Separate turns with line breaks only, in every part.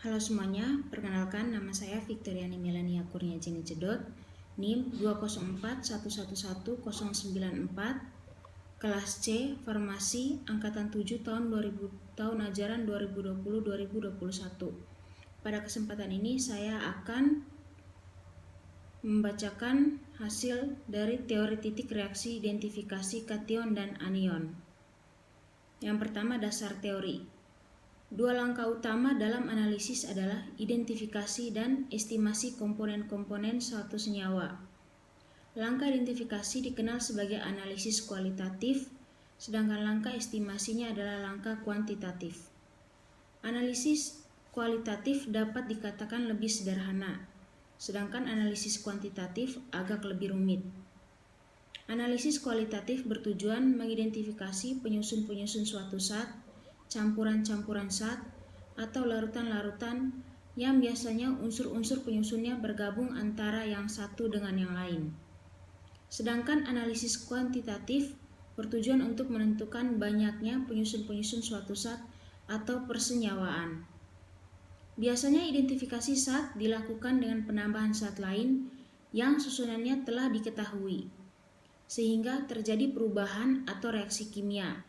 Halo semuanya, perkenalkan nama saya Victoriani Melania Kurnia Jenny Cedot, NIM 204111094, kelas C, Farmasi, Angkatan 7 tahun ajaran 2020-2021. Pada kesempatan ini saya akan membacakan hasil dari teori titik reaksi identifikasi kation dan anion. Yang pertama, dasar teori. Dua langkah utama dalam analisis adalah identifikasi dan estimasi komponen-komponen suatu senyawa. Langkah identifikasi dikenal sebagai analisis kualitatif, sedangkan langkah estimasinya adalah langkah kuantitatif. Analisis kualitatif dapat dikatakan lebih sederhana, sedangkan analisis kuantitatif agak lebih rumit. Analisis kualitatif bertujuan mengidentifikasi penyusun-penyusun suatu zat, campuran-campuran zat, atau larutan-larutan yang biasanya unsur-unsur penyusunnya bergabung antara yang satu dengan yang lain. Sedangkan analisis kuantitatif bertujuan untuk menentukan banyaknya penyusun-penyusun suatu zat atau persenyawaan. Biasanya identifikasi zat dilakukan dengan penambahan zat lain yang susunannya telah diketahui, sehingga terjadi perubahan atau reaksi kimia.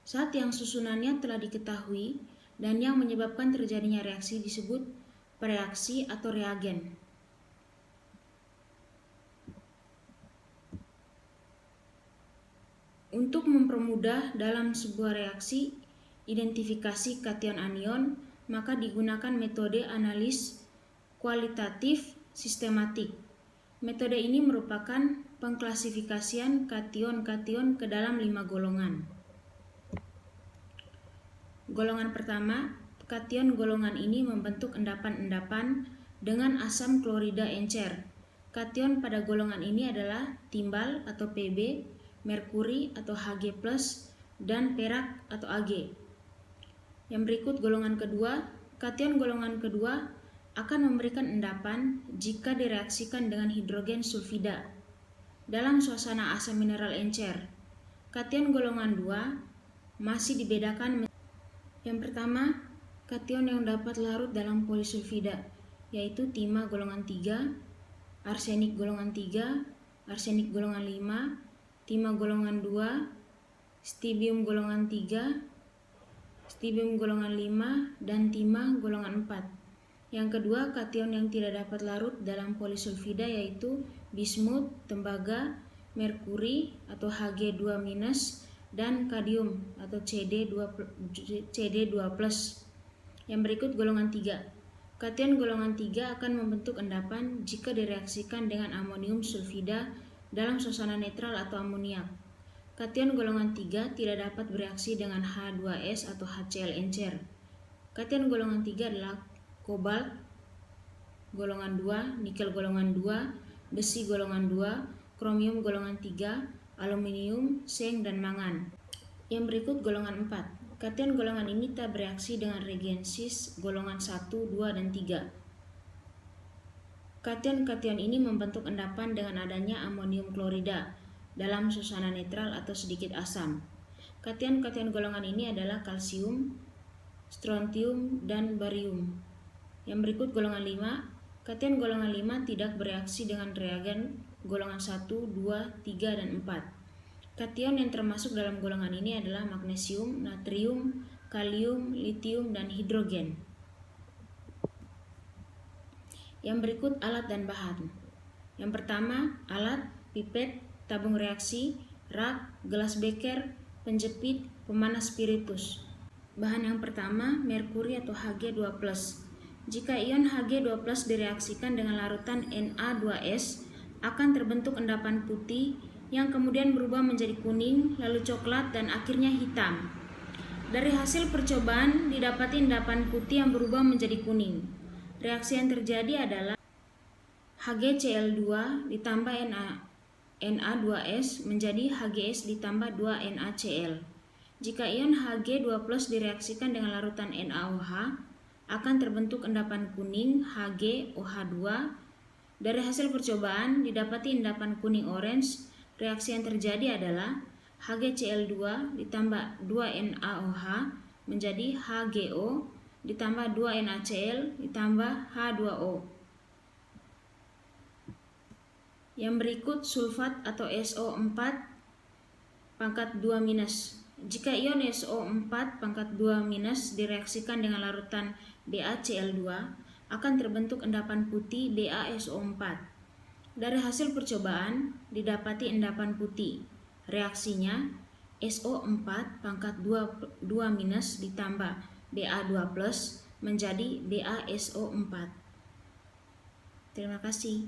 Zat yang susunannya telah diketahui dan yang menyebabkan terjadinya reaksi disebut prereaksi atau reagen. Untuk mempermudah dalam sebuah reaksi identifikasi kation anion, maka digunakan metode analis kualitatif sistematik. Metode ini merupakan pengklasifikasian kation-kation ke dalam 5 golongan. Golongan pertama, kation golongan ini membentuk endapan-endapan dengan asam klorida encer. Kation pada golongan ini adalah timbal atau Pb, merkuri atau Hg+, dan perak atau Ag. Yang berikut golongan kedua, kation golongan kedua akan memberikan endapan jika direaksikan dengan hidrogen sulfida dalam suasana asam mineral encer. Kation golongan 2 masih dibedakan. Yang pertama, kation yang dapat larut dalam polisulfida, yaitu timah golongan 3, arsenik golongan 3, arsenik golongan 5, timah golongan 2, stibium golongan 3, stibium golongan 5, dan timah golongan 4. Yang kedua, kation yang tidak dapat larut dalam polisulfida yaitu bismut, tembaga, merkuri atau Hg2-, dan kadium atau CD2+. Yang berikut golongan 3. Kation golongan 3 akan membentuk endapan jika direaksikan dengan amonium sulfida dalam suasana netral atau amoniak. Kation golongan 3 tidak dapat bereaksi dengan H2S atau HCl encer. Kation golongan 3 adalah kobalt golongan 2, nikel golongan 2, besi golongan 2, kromium golongan 3, aluminium, seng, dan mangan. Yang berikut golongan 4. Kation golongan ini tak bereaksi dengan regensis golongan 1, 2, dan 3. Kation-kation ini membentuk endapan dengan adanya amonium klorida dalam suasana netral atau sedikit asam. Kation-kation golongan ini adalah kalsium, strontium, dan barium. Yang berikut golongan 5. Kation golongan 5 tidak bereaksi dengan reagen golongan 1, 2, 3, dan 4. Kation yang termasuk dalam golongan ini adalah magnesium, natrium, kalium, litium, dan hidrogen. Yang berikut alat dan bahan. Yang pertama, alat, pipet, tabung reaksi, rak, gelas beker, penjepit, pemanas spiritus. Bahan yang pertama, merkuri atau Hg2+. Jika ion Hg2+ direaksikan dengan larutan Na2S, akan terbentuk endapan putih yang kemudian berubah menjadi kuning, lalu coklat, dan akhirnya hitam. Dari hasil percobaan didapati endapan putih yang berubah menjadi kuning. Reaksi yang terjadi adalah HgCl2 ditambah Na2S menjadi HgS ditambah 2NaCl. Jika ion Hg2+ direaksikan dengan larutan NaOH, akan terbentuk endapan kuning HgOH2. Dari hasil percobaan didapati endapan kuning orange. Reaksi yang terjadi adalah HgCl2 ditambah 2NaOH menjadi HgO ditambah 2 NaCl ditambah H2O. Yang berikut sulfat atau SO4 pangkat 2-. Jika ion SO4 pangkat 2- direaksikan dengan larutan BaCl2, akan terbentuk endapan putih BaSO4. Dari hasil percobaan didapati endapan putih. Reaksinya SO4 pangkat 2- ditambah Ba2+ menjadi BaSO4. Terima kasih.